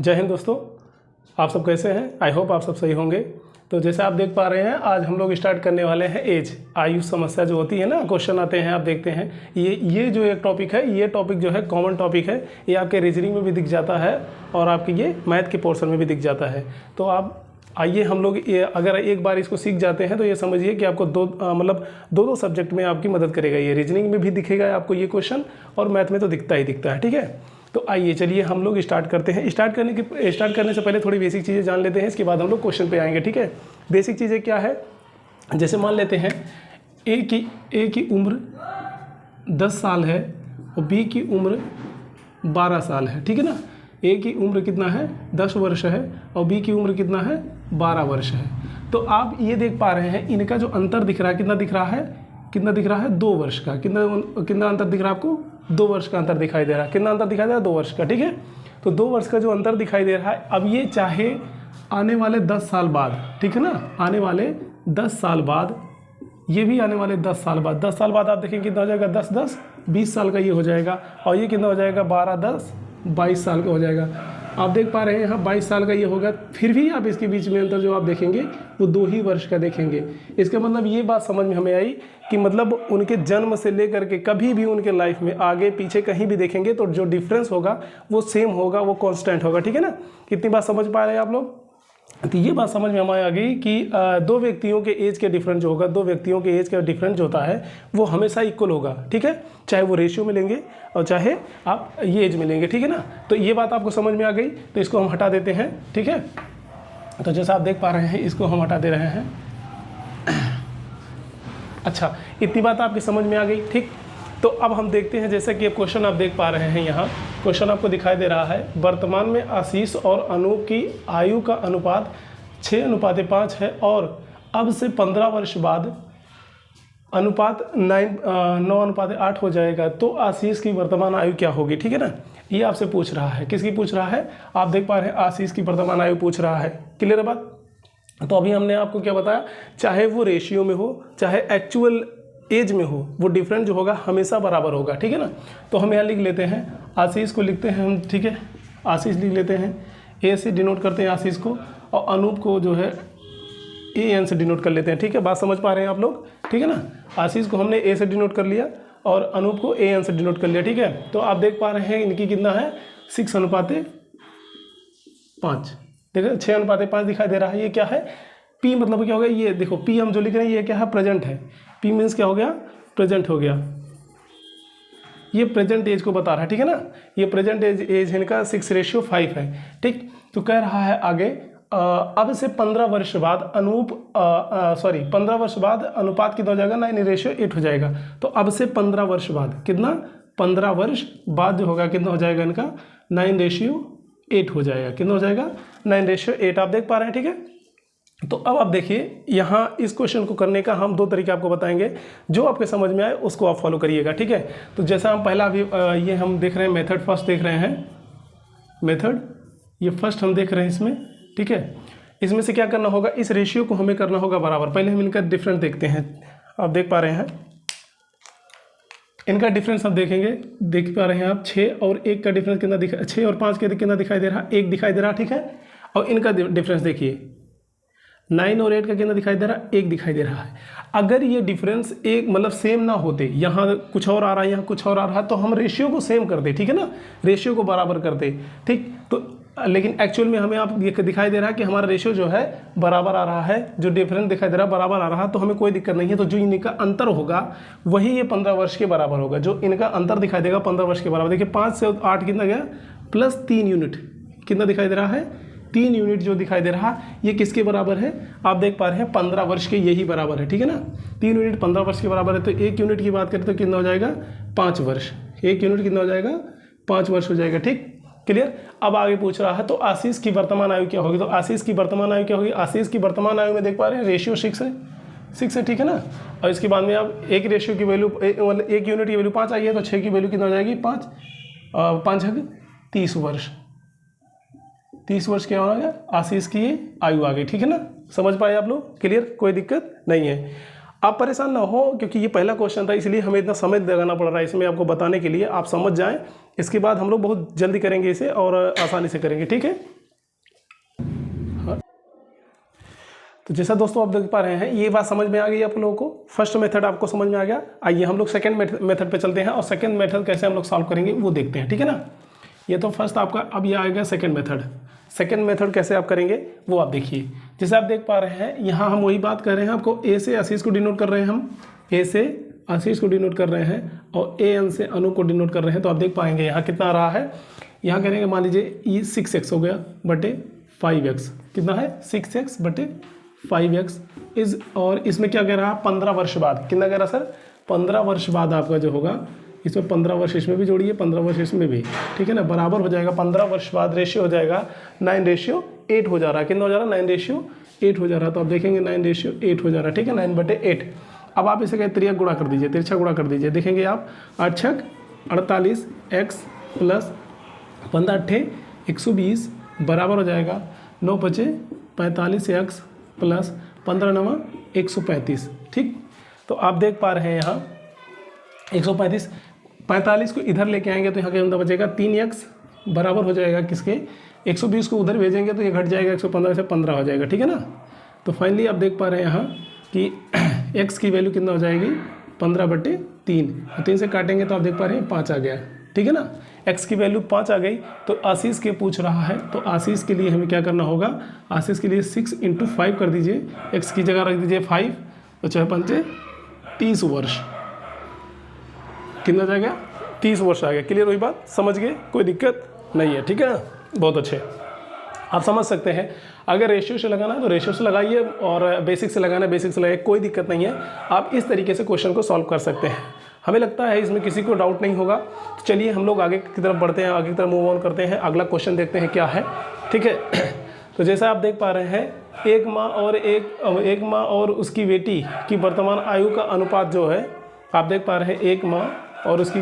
जय हिंद दोस्तों, आप सब कैसे हैं। आई होप आप सब सही होंगे। तो जैसे आप देख पा रहे हैं, आज हम लोग स्टार्ट करने वाले हैं एज आयु समस्या जो होती है ना, क्वेश्चन आते हैं, आप देखते हैं। ये जो एक टॉपिक है, ये टॉपिक जो है कॉमन टॉपिक है। ये आपके रीजनिंग में भी दिख जाता है और आपके ये मैथ के पोर्शन में भी दिख जाता है। तो आप आइए हम लोग ये अगर एक बार इसको सीख जाते हैं तो ये समझिए कि आपको दो सब्जेक्ट में आपकी मदद करेगा। ये रीजनिंग में भी दिखेगा आपको ये क्वेश्चन, और मैथ में तो दिखता ही दिखता है। ठीक है, तो आइए चलिए हम लोग स्टार्ट करते हैं। स्टार्ट करने से पहले थोड़ी बेसिक चीज़ें जान लेते हैं, इसके बाद हम लोग क्वेश्चन पे आएंगे। ठीक है, बेसिक चीज़ें क्या है, जैसे मान लेते हैं ए की उम्र 10 साल है और बी की उम्र 12 साल है। ठीक है ना, ए की उम्र कितना है 10 वर्ष है और बी की उम्र कितना है 12 वर्ष है। तो आप ये देख पा रहे हैं, इनका जो अंतर दिख रहा है कितना दिख रहा है 2 वर्ष का। कितना अंतर दिख रहा है आपको, 2 वर्ष का अंतर दिखाई दे रहा है। कितना अंतर दिखाई दे रहा है 2 वर्ष का। ठीक है, तो 2 वर्ष का जो अंतर दिखाई दे रहा है, अब ये चाहे आने वाले 10 साल बाद, ठीक है ना, आने वाले 10 साल बाद, ये भी आने वाले 10 साल बाद, 10 साल बाद आप देखें कितना हो जाएगा 10 20 साल का ये हो जाएगा, और ये कितना हो जाएगा 12 10 22 साल का हो जाएगा। आप देख पा रहे हैं यहाँ 22 साल का ये होगा। फिर भी आप इसके बीच में अंतर जो आप देखेंगे वो 2 ही वर्ष का देखेंगे। इसका मतलब ये बात समझ में हमें आई कि मतलब उनके जन्म से लेकर के कभी भी उनके लाइफ में आगे पीछे कहीं भी देखेंगे तो जो डिफरेंस होगा वो सेम होगा, वो कांस्टेंट होगा। ठीक है ना, कितनी बात समझ पा रहे हैं आप लोग। तो ये बात समझ में हमें आ गई कि 2 व्यक्तियों के एज के डिफरेंस जो होगा, 2 व्यक्तियों के एज का डिफरेंस जो होता है वो हमेशा इक्वल होगा। ठीक है, चाहे वो रेशियो में लेंगे और चाहे आप ये एज में लेंगे। ठीक है ना, तो ये बात आपको समझ में आ गई। तो इसको हम हटा देते हैं। ठीक है, तो जैसा आप देख पा रहे हैं इसको हम हटा दे रहे हैं। अच्छा, इतनी बात आपकी समझ में आ गई। ठीक, तो अब हम देखते हैं, जैसे कि क्वेश्चन आप देख पा रहे हैं, यहाँ क्वेश्चन आपको दिखाई दे रहा है। वर्तमान में आशीष और अनूप की आयु का अनुपात 6:5 है और अब से 15 वर्ष बाद अनुपात 9:8 हो जाएगा, तो आशीष की वर्तमान आयु क्या होगी। ठीक है ना, ये आपसे पूछ रहा है। किसकी पूछ रहा है, आप देख पा रहे हैं आशीष की वर्तमान आयु पूछ रहा है। क्लियर है बात। तो अभी हमने आपको क्या बताया, चाहे वो रेशियो में हो चाहे एक्चुअल एज में हो, वो डिफरेंट जो होगा हमेशा बराबर होगा। ठीक है ना, तो हम यहाँ लिख लेते हैं, आशीष को लिखते हैं हम। ठीक है, आशीष लिख लेते हैं, ए से डिनोट करते हैं आशीष को, और अनूप को जो है AN से डिनोट कर लेते हैं। ठीक है, बात समझ पा रहे हैं आप लोग। ठीक है ना, आशीष को हमने A से डिनोट कर लिया और अनूप को AN से डिनोट कर लिया। ठीक है, तो आप देख पा रहे हैं इनकी कितना है 6:5। देखो 6:5 दिखाई दे रहा है। ये क्या है, P मतलब क्या हो गया, ये देखो P हम जो लिख रहे हैं ये क्या है, प्रेजेंट है। P मीन्स क्या हो गया, प्रेजेंट हो गया। ये प्रेजेंट एज को बता रहा है। ठीक है ना, ये प्रेजेंट एज इनका 6:5 है। ठीक, तो कह रहा है आगे, अब से 15 वर्ष बाद 15 वर्ष बाद अनुपात कितना हो जाएगा, 9:8 हो जाएगा। तो अब से 15 वर्ष बाद कितना, 15 वर्ष बाद जो होगा कितना हो जाएगा इनका 9:8 हो जाएगा। कितना हो जाएगा 9:8, आप देख पा रहे हैं। ठीक है, तो अब आप देखिए यहाँ इस क्वेश्चन को करने का हम 2 तरीके आपको बताएंगे, जो आपके समझ में आए उसको आप फॉलो करिएगा। ठीक है, तो जैसा हम पहला अभी ये हम देख रहे हैं मेथड, फर्स्ट देख रहे हैं मेथड, ये फर्स्ट हम देख रहे हैं इसमें। ठीक है, इसमें से क्या करना होगा, इस रेशियो को हमें करना होगा बराबर। पहले हम इनका डिफरेंस देखते हैं। आप देख पा रहे हैं इनका डिफरेंस आप देखेंगे, देख पा रहे हैं आप 6 और 1 का डिफरेंस कितना दिखा, 6 और 5 के कितना दिखाई दे रहा है, 1 दिखाई दे रहा है। ठीक है, और इनका डिफरेंस देखिए 9 और 8 का कितना दिखाई दे रहा है, 1 दिखाई दे रहा है। अगर ये डिफरेंस एक मतलब सेम ना होते, यहाँ कुछ और आ रहा है यहाँ कुछ और आ रहा है, तो हम रेशियो को सेम कर दे। ठीक है ना, रेशियो को बराबर कर दे। ठीक, तो लेकिन एक्चुअल में हमें आप ये दिखाई दे रहा है कि हमारा रेशियो जो है बराबर आ रहा है, जो डिफरेंस दिखाई दे रहा है बराबर आ रहा है, तो हमें कोई दिक्कत नहीं है। तो जो इनका अंतर होगा वही ये 15 वर्ष के बराबर होगा। जो इनका अंतर दिखाई देगा 15 वर्ष के बराबर। देखिए 5 से 8 कितना गया, प्लस 3 यूनिट कितना दिखाई दे रहा है, 3 यूनिट जो दिखाई दे रहा, ये किसके बराबर है, आप देख पा रहे हैं 15 वर्ष के, यही बराबर है। ठीक है ना, 3 यूनिट 15 वर्ष के बराबर है। तो 1 यूनिट की बात करें तो कितना हो जाएगा 5 वर्ष। 1 यूनिट कितना हो जाएगा 5 वर्ष हो जाएगा। ठीक, क्लियर। अब आगे पूछ रहा है, तो आशीष की वर्तमान आयु क्या होगी। तो आशीष की वर्तमान आयु क्या होगी, आशीष की वर्तमान आयु में देख पा रहे हैं रेशियो 6 है। ठीक है ना, और इसके बाद में आप एक रेशियो की वैल्यू मतलब 1 यूनिट की वैल्यू 5 आई है, तो 6 की वैल्यू कितना हो जाएगी 5 5 30 वर्ष। 30 वर्ष क्या होगा, आशीष की ये आयु आ गई। ठीक है ना, समझ पाए आप लोग, क्लियर, कोई दिक्कत नहीं है। आप परेशान ना हो, क्योंकि ये पहला क्वेश्चन था, इसलिए हमें इतना समय लगाना पड़ रहा है इसमें आपको बताने के लिए। आप समझ जाएं, इसके बाद हम लोग बहुत जल्दी करेंगे इसे और आसानी से करेंगे, ठीक है। तो जैसा दोस्तों आप देख पा रहे हैं, ये बात समझ में आ गई आप लोगों को। फर्स्ट मेथड आपको समझ में आ गया। आइए हम लोग सेकंड मेथड पे चलते हैं और सेकंड मेथड कैसे हम लोग सॉल्व करेंगे वो देखते हैं, ठीक है ना। ये तो फर्स्ट आपका, अब ये आएगा सेकंड मेथड। सेकंड मेथड कैसे आप करेंगे वो आप देखिए। जैसे आप देख पा रहे हैं, यहाँ हम वही बात कर रहे हैं, आपको ए से आशीष को डिनोट कर रहे हैं, हम ए से आशीष को डिनोट कर रहे हैं और ए एन से अनु को डिनोट कर रहे हैं। तो आप देख पाएंगे यहाँ कितना आ रहा है। यहाँ करेंगे, मान लीजिए ये 6x हो गया बटे 5x, कितना है 6x बटे 5x इज, और इसमें क्या कह रहा है 15 वर्ष बाद, कितना कह रहा सर 15 वर्ष बाद आपका जो होगा, इसमें 15 वर्ष इसमें भी जोड़िए, 15 वर्ष इसमें भी, ठीक है ना, बराबर हो जाएगा 15 वर्ष बाद रेशियो हो जाएगा 9:8 हो जा रहा है। कितना हो जा रहा है 9:8 हो जा रहा है। तो आप देखेंगे 9:8 हो जा रहा है, ठीक है, 9/8। अब आप इसे तिरछा गुणा कर दीजिए, तिरछा गुणा कर दीजिए, देखेंगे आप 8 × 48 x प्लस 15 × 120 बराबर हो जाएगा 9 × 5 = 45 x प्लस 15 × 9 = 135, ठीक। तो आप देख पा रहे हैं यहाँ 135, 45 को इधर लेके आएंगे तो यहाँ क्या बचेगा 3x बराबर हो जाएगा किसके, 120 को उधर भेजेंगे तो ये घट जाएगा 115 से 15 हो जाएगा, ठीक है ना। तो फाइनली आप देख पा रहे हैं यहाँ कि x की वैल्यू कितना हो जाएगी 15/3, और 3 से काटेंगे तो आप देख पा रहे हैं 5 आ गया, ठीक है ना। x की वैल्यू 5 आ गई। तो आशीष के पूछ रहा है, तो आशीष के लिए हमें क्या करना होगा, आशीष के लिए 6 × 5 कर दीजिए, x की जगह रख दीजिए 5, तो 6 × 5 = 30 वर्ष, कितना जाएगा 30 वर्ष आ गया। क्लियर हुई बात, समझ गए, कोई दिक्कत नहीं है, ठीक है ना, बहुत अच्छे। आप समझ सकते हैं, अगर रेशियो से लगाना है तो रेशियो से लगाइए और बेसिक से लगाना है बेसिक से लगाइए, कोई दिक्कत नहीं है। आप इस तरीके से क्वेश्चन को सॉल्व कर सकते हैं। हमें लगता है इसमें किसी को डाउट नहीं होगा। तो चलिए हम लोग आगे की तरफ बढ़ते हैं, आगे की तरफ मूव ऑन करते हैं। अगला क्वेश्चन देखते हैं क्या है, ठीक है। तो जैसा आप देख पा रहे हैं, एक माँ और उसकी बेटी की वर्तमान आयु का अनुपात जो है, आप देख पा रहे हैं एक माँ और उसकी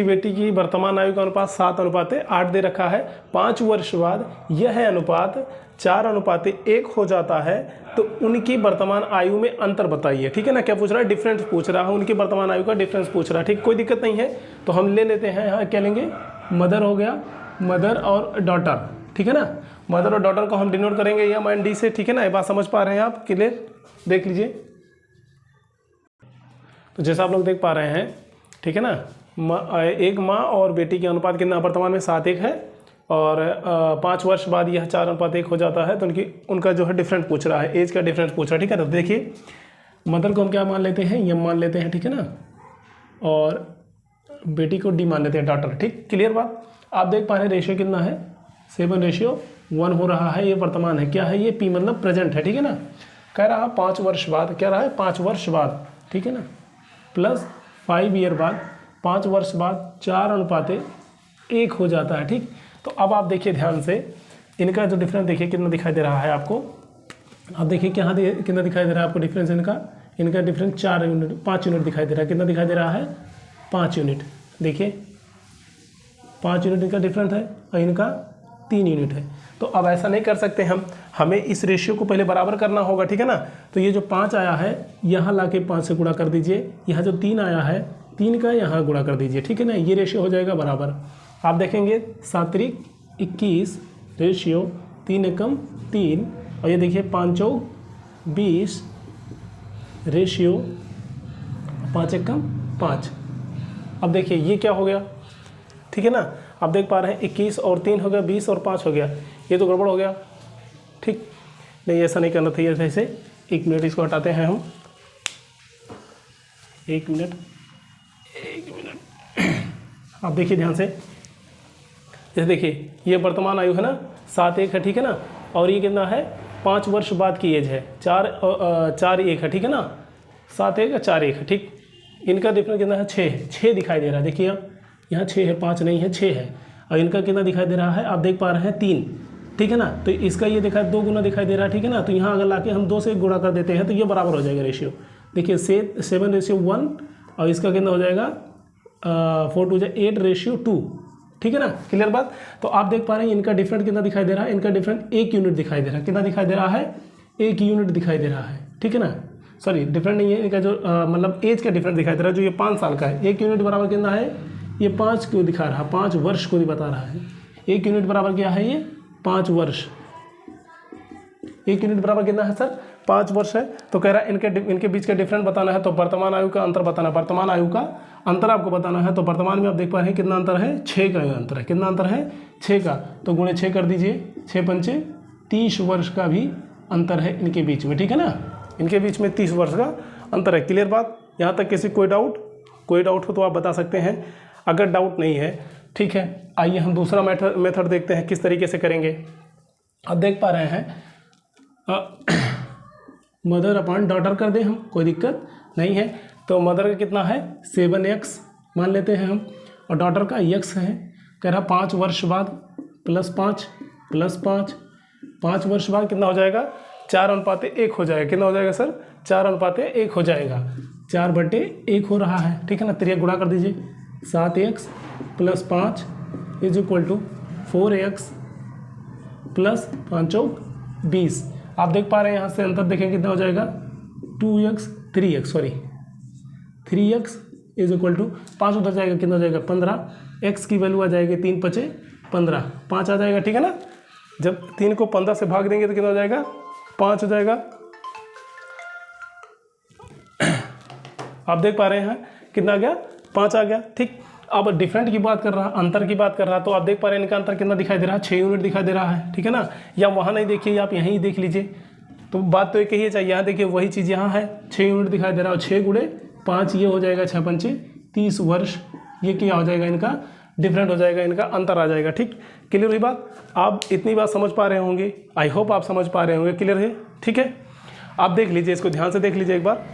बेटी की वर्तमान आयु का अनुपात 7:8 दे रखा है। 5 वर्ष बाद यह अनुपात 4:1 हो जाता है, तो उनकी वर्तमान आयु में अंतर बताइए, ठीक है ना। क्या पूछ रहा है, डिफरेंस पूछ रहा है, उनकी वर्तमान आयु का डिफरेंस पूछ रहा है, ठीक, कोई दिक्कत नहीं है। तो हम ले लेते हैं, यहाँ क्या लेंगे, मदर हो गया, मदर और डॉटर, ठीक है ना। मदर और डॉटर को हम डिनोट करेंगे M&D से, ठीक है ना। ये बात समझ पा रहे हैं आप, क्लियर, देख लीजिए। तो जैसा आप लोग देख पा रहे हैं, ठीक है ना, एक माँ और बेटी के अनुपात कितना वर्तमान में 7:1 है, और 5 वर्ष बाद यह 4:1 हो जाता है। तो उनका जो है डिफरेंस पूछ रहा है, एज का डिफरेंस पूछ रहा है, ठीक है। तो देखिए मदर को हम क्या मान लेते हैं, M मान लेते हैं, ठीक है ना, और बेटी को D मान लेते हैं, डॉटर, ठीक, क्लियर बात। आप देख पा रहे हैं रेशियो कितना है, 7:1 हो रहा है। ये वर्तमान है, क्या है ये, P मतलब प्रेजेंट है, ठीक है ना। कह रहा है 5 वर्ष बाद, कह रहा है 5 वर्ष बाद, ठीक है ना, प्लस 5 ईयर बाद, 5 वर्ष बाद 4:1 हो जाता है, ठीक। तो अब आप देखिए ध्यान से, इनका जो डिफरेंस देखिए कितना दिखाई दे रहा है आपको। आप देखिए कितना दिखाई दे रहा है आपको डिफरेंस, इनका डिफरेंस 5 यूनिट दिखाई दे रहा है। कितना दिखाई दे रहा है, 5 यूनिट, देखिए 5 यूनिट इनका डिफरेंस है और इनका 3 यूनिट है। तो अब ऐसा नहीं कर सकते हम, हमें इस रेशियो को पहले बराबर करना होगा, ठीक है ना। तो ये जो 5 आया है यहाँ ला के 5 से गुणा कर दीजिए, यहाँ जो 3 आया है 3 का यहाँ गुणा कर दीजिए, ठीक है ना। ये रेशियो हो जाएगा बराबर। आप देखेंगे 7×21 रेशियो 3×3, और ये देखिए 5×20 रेशियो 5×5। अब देखिए ये क्या हो गया, ठीक है ना। आप देख पा रहे हैं 21 और 3 हो गया, 20 और 5 हो गया, ये तो गड़बड़ हो गया, ठीक। नहीं, ऐसा नहीं करना चाहिए, ऐसे 1 मिनट इसको हटाते हैं हम, 1 मिनट। आप देखिए ध्यान से, जैसे देखिए ये वर्तमान आयु है ना 7:1 है, ठीक है ना, और ये कितना है 5 वर्ष बाद की एज है 4:1 है, ठीक है ना, 7:1 या 4:1 है, ठीक। इनका डिफरेंस कितना है, 6 दिखाई दे रहा है। देखिए अब यहाँ 6 है, 5 नहीं है, 6 है। और इनका कितना दिखाई दे रहा है, आप देख पा रहे हैं 3, ठीक है ना। तो इसका ये दिखा 2 गुना दिखाई दे रहा है, ठीक है ना। तो यहाँ अगर लाके हम 2 से गुणा कर देते हैं तो ये बराबर हो जाएगा रेशियो। देखिए 7:1, और इसका कितना हो जाएगा 4×8 ठीक है ना, क्लियर बात। तो आप देख पा रहे हैं इनका डिफरेंस कितना दिखाई दे रहा है, इनका डिफरेंस 1 यूनिट दिखाई दे रहा है। कितना दिखाई दे रहा है, 1 यूनिट दिखाई दे रहा है, ठीक है ना। सॉरी डिफरेंट नहीं है इनका जो मतलब एज का डिफरेंट दिखाई दे रहा है। जो ये 5 साल का है, 1 यूनिट बराबर कितना है, ये 5 क्यों दिखा रहा है, 5 वर्ष को भी बता रहा है। 1 यूनिट बराबर क्या है, ये 5 वर्ष। 1 यूनिट बराबर कितना है सर, 5 वर्ष है। तो कह रहा है इनके बीच का डिफरेंस बताना है, तो वर्तमान आयु का अंतर बताना है, वर्तमान आयु का अंतर आपको बताना है। तो वर्तमान में आप देख पा रहे हैं कितना अंतर है, 6 का अंतर है। कितना अंतर है, 6 का। तो गुणे 6 कर दीजिए, 6 पंचे 30 वर्ष का भी अंतर है इनके बीच में, ठीक है ना। इनके बीच में 30 वर्ष का अंतर है। क्लियर बात, यहाँ तक किसी कोई डाउट हो तो आप बता सकते हैं। अगर डाउट नहीं है, ठीक है, आइए हम दूसरा मेथड देखते हैं किस तरीके से करेंगे। अब देख पा रहे हैं मदर अपॉन डॉटर कर दें हम, कोई दिक्कत नहीं है। तो मदर का कितना है 7x मान लेते हैं हम, और डॉटर का x है। कह रहा 5 वर्ष बाद +5 +5, 5 वर्ष बाद कितना हो जाएगा, 4:1 हो जाएगा। कितना हो जाएगा सर, 4:1 हो जाएगा। 4/1 हो रहा है, ठीक है ना। त्रिया गुणा कर दीजिए, 7x + 5 = 4x + 5 = 20। आप देख पा रहे हैं यहाँ से अंतर देखें कितना हो जाएगा, 3x = 5 उधर जाएगा, कितना हो जाएगा 15। x की वैल्यू आ जाएगी 3 × 5 = 15, 5 आ जाएगा, ठीक है ना। जब 3 को 15 से भाग देंगे तो कितना हो जाएगा, 5 हो जाएगा। आप देख पा रहे हैं कितना आ गया, 5 आ गया, ठीक। अब डिफरेंट की बात कर रहा, अंतर की बात कर रहा, तो आप देख पा रहे हैं इनका अंतर कितना दिखाई दे रहा है, 6 यूनिट दिखाई दे रहा है, ठीक है ना। या वहाँ नहीं देखिए, आप यहीं देख लीजिए, तो बात तो एक ही है। चाहिए यहाँ देखिए वही चीज़ यहाँ है, 6 यूनिट दिखाई दे रहा है। 6 × 5 ये हो जाएगा 6 पंचे 30 वर्ष। ये क्या हो जाएगा, इनका डिफरेंट हो जाएगा, इनका अंतर आ जाएगा, ठीक। क्लियर हुई बात, आप इतनी बात समझ पा रहे होंगे, आई होप आप समझ पा रहे होंगे। क्लियर है, ठीक है। आप देख लीजिए, इसको ध्यान से देख लीजिए एक बार।